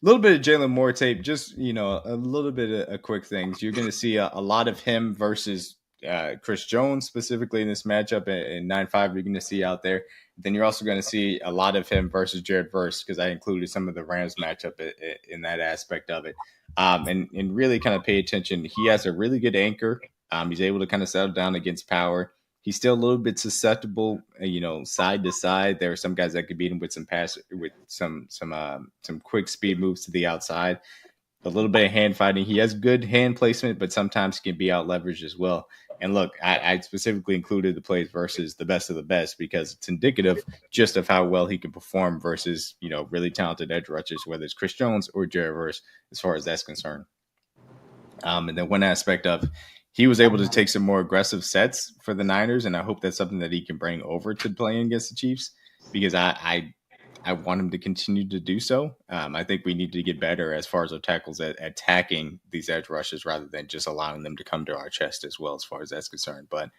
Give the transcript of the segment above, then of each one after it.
little bit of Jaylon Moore tape, just a little bit of quick things. You're going to see a lot of him versus Chris Jones specifically in this matchup in 9-5. You're going to see out there. Then you're also going to see a lot of him versus Jared Verse because I included some of the Rams matchup in that aspect of it. And really kind of pay attention. He has a really good anchor. He's able to kind of settle down against power. He's still a little bit susceptible, side to side. There are some guys that could beat him with some quick speed moves to the outside. A little bit of hand fighting. He has good hand placement, but sometimes can be out leveraged as well. And look, I specifically included the plays versus the best of the best because it's indicative just of how well he can perform versus really talented edge rushers, whether it's Chris Jones or Jared Verse, as far as that's concerned. And then one aspect of he was able to take some more aggressive sets for the Niners, and I hope that's something that he can bring over to playing against the Chiefs because I want him to continue to do so. I think we need to get better as far as our tackles at attacking these edge rushes rather than just allowing them to come to our chest as well, as far as that's concerned. But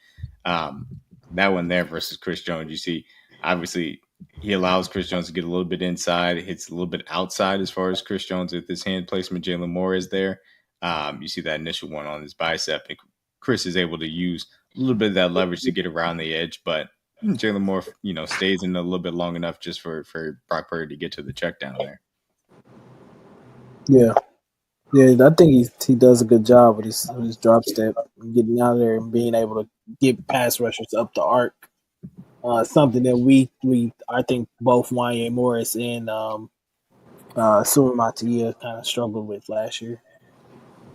that one there versus Chris Jones, you see, obviously he allows Chris Jones to get a little bit inside, hits a little bit outside as far as Chris Jones with his hand placement. Jaylon Moore is there. You see that initial one on his bicep, and Chris is able to use a little bit of that leverage to get around the edge, but Jaylon Moore, stays in a little bit long enough just for Brock Purdy to get to the check down there. Yeah, I think he does a good job with his drop step, getting out there and being able to get pass rushers up the arc. Something that we I think both Wanye Morris and Suamataia kind of struggled with last year.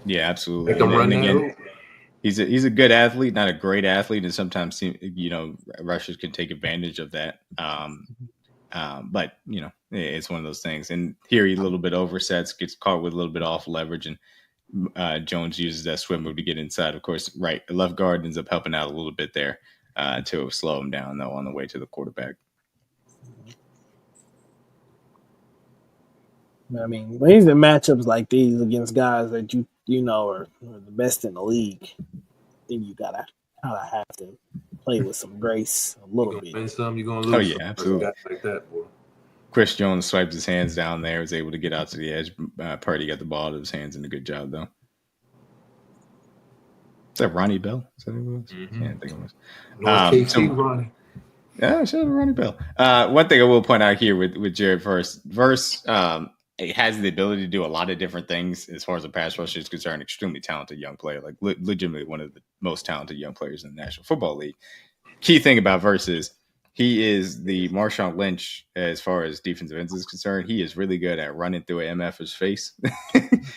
Yeah, absolutely. And again, he's a good athlete, not a great athlete, and sometimes rushers can take advantage of that. But it's one of those things. And here he a little bit oversets, gets caught with a little bit off leverage, and Jones uses that swim move to get inside. Of course, right, the left guard ends up helping out a little bit there to slow him down though on the way to the quarterback. I mean, when he's in matchups like these against guys that you know are the best in the league, I think you gotta kind of have to play with some grace a little bit. Win some, you're gonna lose. Oh yeah, absolutely. Like that, boy. Chris Jones swiped his hands down there, was able to get out to the edge. Purdy got the ball out of his hands and a good job though. Is that Ronnie Bell? Is that who it was? Mm-hmm. Yeah, I think it was. KC, Ronnie. Yeah, shout out to Ronnie Bell. One thing I will point out here with Jared Verse, it has the ability to do a lot of different things as far as the pass rush is concerned. Extremely talented young player, like legitimately one of the most talented young players in the National Football League. Key thing about Verse is he is the Marshawn Lynch as far as defensive ends is concerned. He is really good at running through an MF's face,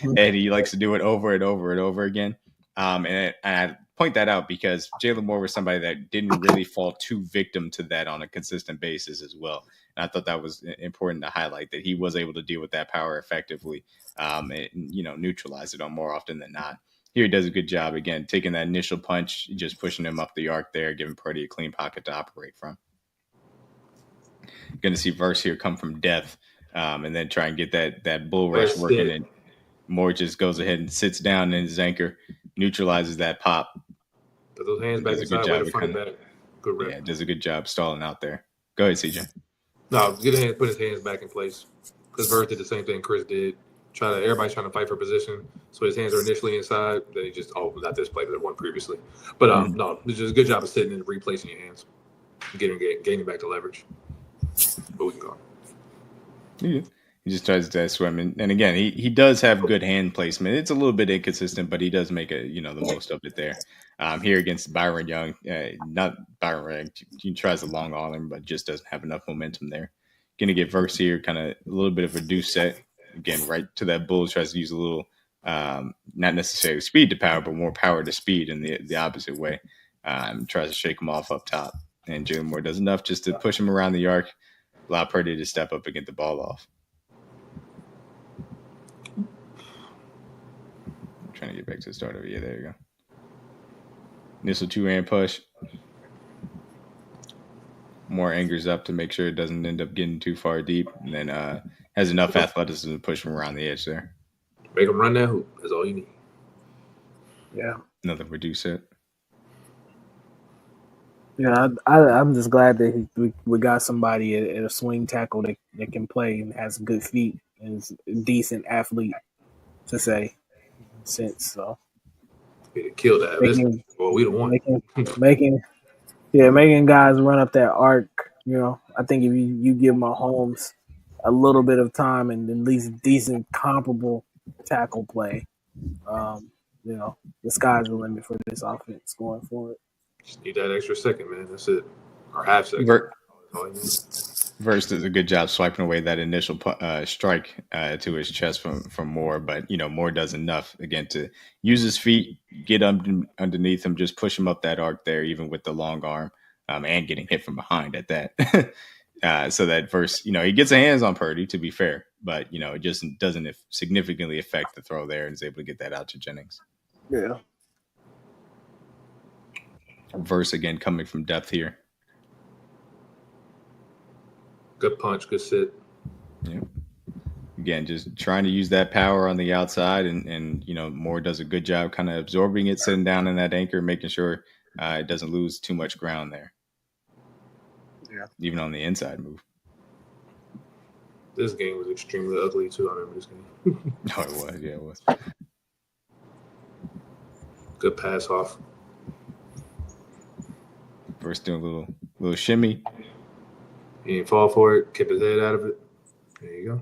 and he likes to do it over and over and over again. And I point that out because Jaylon Moore was somebody that didn't really fall too victim to that on a consistent basis as well. And I thought that was important to highlight that he was able to deal with that power effectively, and neutralize it on more often than not. Here he does a good job again, taking that initial punch, just pushing him up the arc there, giving Purdy a clean pocket to operate from. Going to see Verse here come from depth, and then try and get that bull rush working. And Moore just goes ahead and sits down in his anchor, neutralizes that pop. Put those hands back inside, way to front back. Good rep. Yeah, does a good job stalling out there. Go ahead, CJ. No, put his hands back in place. Because Verse did the same thing Chris did. Everybody's trying to fight for position. So his hands are initially inside. Then he just, not this play, but the one previously. But no, it's just a good job of sitting and replacing your hands. Gaining back the leverage. But we can go. Yeah. He just tries to swim. And again, he does have good hand placement. It's a little bit inconsistent, but he does make the most of it there. Here against Byron Young, not Byron Young, he tries a long arm, but just doesn't have enough momentum there. Going to get Verse here, kind of a little bit of a reduced set. Again, right to that bull, tries to use a little, not necessarily speed to power, but more power to speed in the opposite way. Tries to shake him off up top. And Jaylon Moore does enough just to push him around the arc, allow Purdy to step up and get the ball off. I'm trying to get back to the start of it. Yeah, there you go. Initial 2-hand push. Moore angers up to make sure it doesn't end up getting too far deep, and then has enough athleticism to push him around the edge there. Make him run that hoop. That's all you need. Yeah. Another reduced set. Yeah, I'm just glad that we got somebody at a swing tackle that can play and has good feet is a decent athlete to say since. So We killed that. making Well, we don't want. making making guys run up that arc. I think if you give Mahomes a little bit of time and at least decent comparable tackle play, the sky's the limit for this offense going forward. Just need that extra second, man. That's it. Or half second. Verse does a good job swiping away that initial strike to his chest from Moore, but Moore does enough again to use his feet, get underneath him, just push him up that arc there, even with the long arm, and getting hit from behind at that. So that Verse, he gets a hands on Purdy, to be fair, but it just doesn't significantly affect the throw there, and is able to get that out to Jennings. Yeah. Verse again coming from depth here. Good punch, good sit. Yep. Again, just trying to use that power on the outside, and Moore does a good job kind of absorbing it, sitting down in that anchor, making sure it doesn't lose too much ground there. Yeah. Even on the inside move. This game was extremely ugly too. I remember this game. Oh, it was. Yeah, it was. Good pass off. First doing a little shimmy. He didn't fall for it. Kept his head out of it. There you go.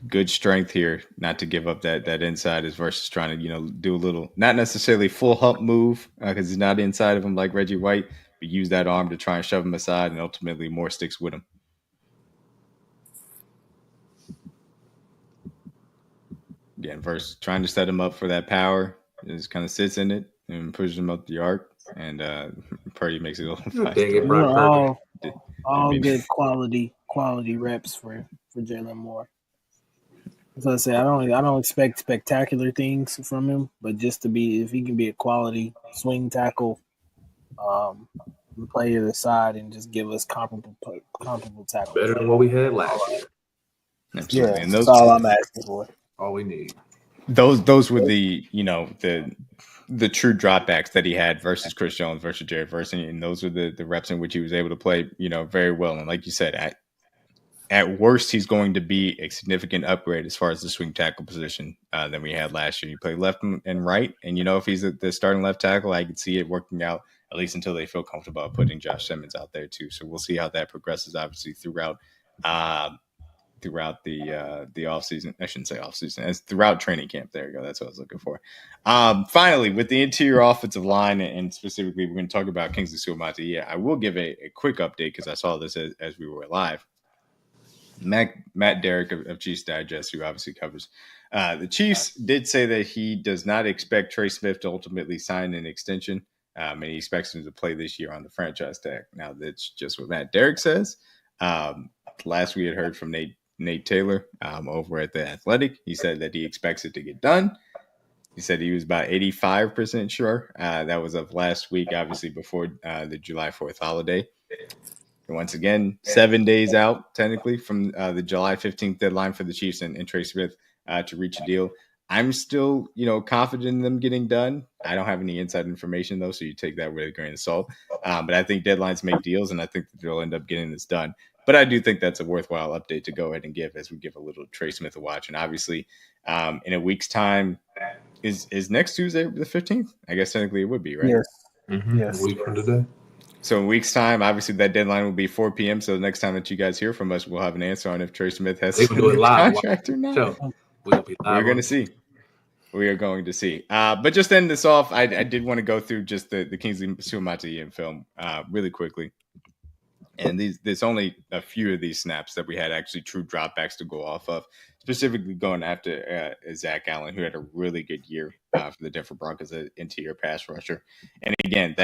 Good strength here, not to give up that inside as versus trying to do a little, not necessarily full hump move because he's not inside of him like Reggie White, but use that arm to try and shove him aside, and ultimately Moore sticks with him. Again, versus trying to set him up for that power, just kind of sits in it and pushes him up the arc, and Purdy makes it a little fast. All good quality reps for Jaylon Moore. As I say, I don't expect spectacular things from him, but just if he can be a quality swing tackle, play to the side and just give us comparable tackle. Better than what we had last year. Absolutely. Yeah, and that's all I'm asking for. All we need. Those were the true dropbacks that he had versus Chris Jones versus Jared Verse, and those were the reps in which he was able to play very well. And like you said, at worst, he's going to be a significant upgrade as far as the swing tackle position than we had last year. You play left and right, and if he's the starting left tackle, I could see it working out at least until they feel comfortable putting Josh Simmons out there too. So we'll see how that progresses, obviously throughout the offseason. I shouldn't say offseason. It's throughout training camp. There you go. That's what I was looking for. Finally, with the interior offensive line, and specifically, we're going to talk about Kingsley Suamataia. I will give a quick update because I saw this as we were live. Matt Derrick of Chiefs Digest, who obviously covers the Chiefs, did say that he does not expect Trey Smith to ultimately sign an extension, and he expects him to play this year on the franchise tag. Now, that's just what Matt Derrick says. Last we had heard from Nate Taylor over at The Athletic. He said that he expects it to get done. He said he was about 85% sure. That was of last week, obviously before the July 4th holiday. And once again, 7 days out, technically, from the July 15th deadline for the Chiefs and Trey Smith to reach a deal. I'm still, confident in them getting done. I don't have any inside information, though, so you take that with a grain of salt. But I think deadlines make deals, and I think that they'll end up getting this done. But I do think that's a worthwhile update to go ahead and give as we give a little Trey Smith a watch. And obviously, in a week's time, is next Tuesday the 15th? I guess technically it would be, right? Yes. Mm-hmm. Yes. A week from today. So in a week's time, obviously that deadline will be 4 p.m. So the next time that you guys hear from us, we'll have an answer on if Trey Smith has a contract or not. So we're going to see. We are going to see. But just to end this off, I did want to go through just the Kingsley Suamataia film really quickly. And there's only a few of these snaps that we had actually true dropbacks to go off of, specifically going after Zach Allen, who had a really good year for the Denver Broncos, an interior pass rusher. And again,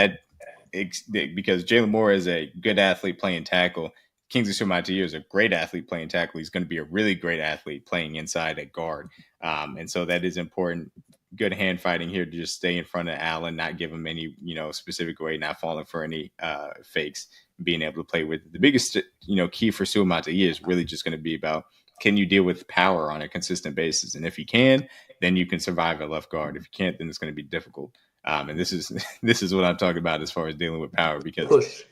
because Jaylon Moore is a good athlete playing tackle, Kingsley Suamataia is a great athlete playing tackle. He's going to be a really great athlete playing inside at guard. And so that is important. Good hand fighting here to just stay in front of Allen, not give him any, specific way, not falling for any fakes, being able to play with. The biggest, key for Suamataia is really just going to be about, can you deal with power on a consistent basis? And if you can, then you can survive at left guard. If you can't, then it's going to be difficult. And this is what I'm talking about as far as dealing with power, because Push.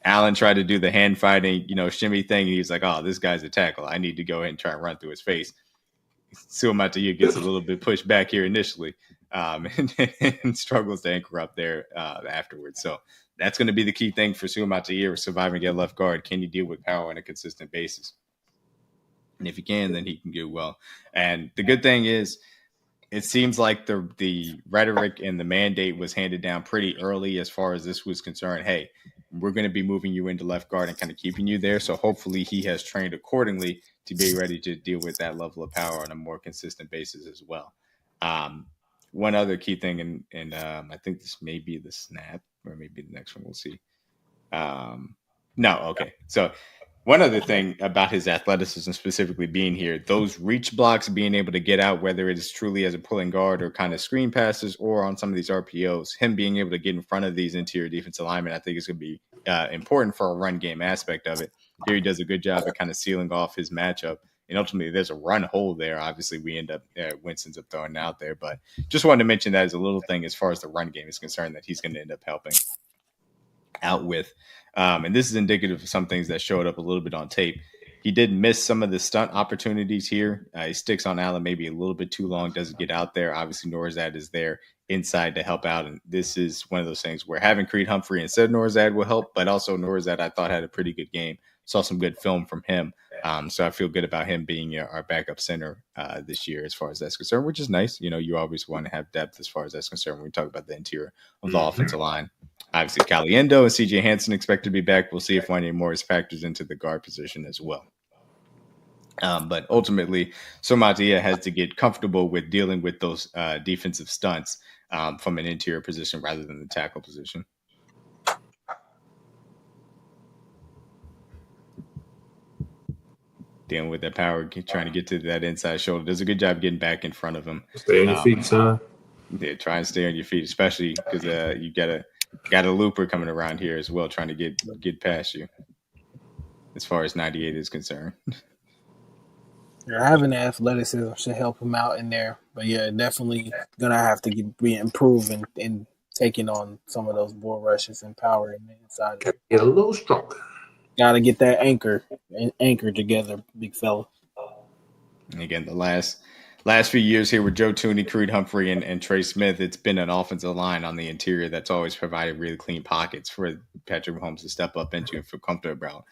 Allen tried to do the hand fighting, shimmy thing, and he's like, "Oh, this guy's a tackle. I need to go ahead and try and run through his face." Suamataia gets a little bit pushed back here initially, and struggles to anchor up there afterwards. So that's going to be the key thing for Suamataia surviving at left guard. Can you deal with power on a consistent basis? And if he can, then he can do well. And the good thing is, it seems like the rhetoric and the mandate was handed down pretty early as far as this was concerned. Hey, we're going to be moving you into left guard and kind of keeping you there. So hopefully he has trained accordingly to be ready to deal with that level of power on a more consistent basis as well. One other key thing, and I think this may be the snap, or maybe the next one, we'll see. No, okay. So one other thing about his athleticism specifically being here, those reach blocks, being able to get out, whether it is truly as a pulling guard or kind of screen passes or on some of these RPOs, him being able to get in front of these interior defensive linemen, I think is going to be important for a run game aspect of it. Here he does a good job at kind of sealing off his matchup. And ultimately, there's a run hole there. Obviously, we end up, Winston's up throwing out there. But just wanted to mention that as a little thing as far as the run game is concerned that he's going to end up helping out with. And this is indicative of some things that showed up a little bit on tape. He did miss some of the stunt opportunities here. He sticks on Allen maybe a little bit too long, doesn't get out there. Obviously, Norzad is there inside to help out. And this is one of those things where having Creed Humphrey instead of Norzad will help, but also Norzad, I thought, had a pretty good game. Saw some good film from him. So I feel good about him being our backup center this year as far as that's concerned, which is nice. You always want to have depth as far as that's concerned when we talk about the interior of the offensive line. Obviously, Caliendo and C.J. Hansen expect to be back. We'll see if Wanya Morris factors into the guard position as well. But ultimately, Suamataia has to get comfortable with dealing with those defensive stunts from an interior position rather than the tackle position. Dealing with that power, trying to get to that inside shoulder. Does a good job getting back in front of him. Stay on your feet, son. Yeah, try and stay on your feet, especially because you got a looper coming around here as well, trying to get past you as far as 98 is concerned. Having the athleticism should help him out in there. But yeah, definitely gonna have to be improving in taking on some of those bull rushes and power in the inside. Get a little stronger. Gotta get that anchor together, big fella. And again, the last few years here with Joe Tooney, Creed Humphrey, and Trey Smith, it's been an offensive line on the interior that's always provided really clean pockets for Patrick Mahomes to step up into and feel comfortable about.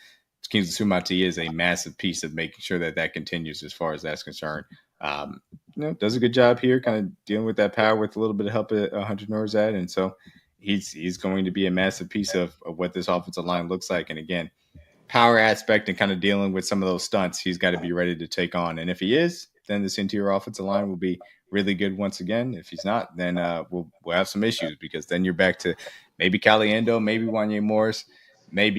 Kingsley Suamataia is a massive piece of making sure that continues as far as that's concerned. Does a good job here, kind of dealing with that power with a little bit of help at 100 Norzad, and so he's going to be a massive piece of what this offensive line looks like. And again, power aspect and kind of dealing with some of those stunts, he's got to be ready to take on. And if he is, then this interior offensive line will be really good once again. If he's not, then we'll have some issues, because then you're back to maybe Caliendo, maybe Wanya Morris, maybe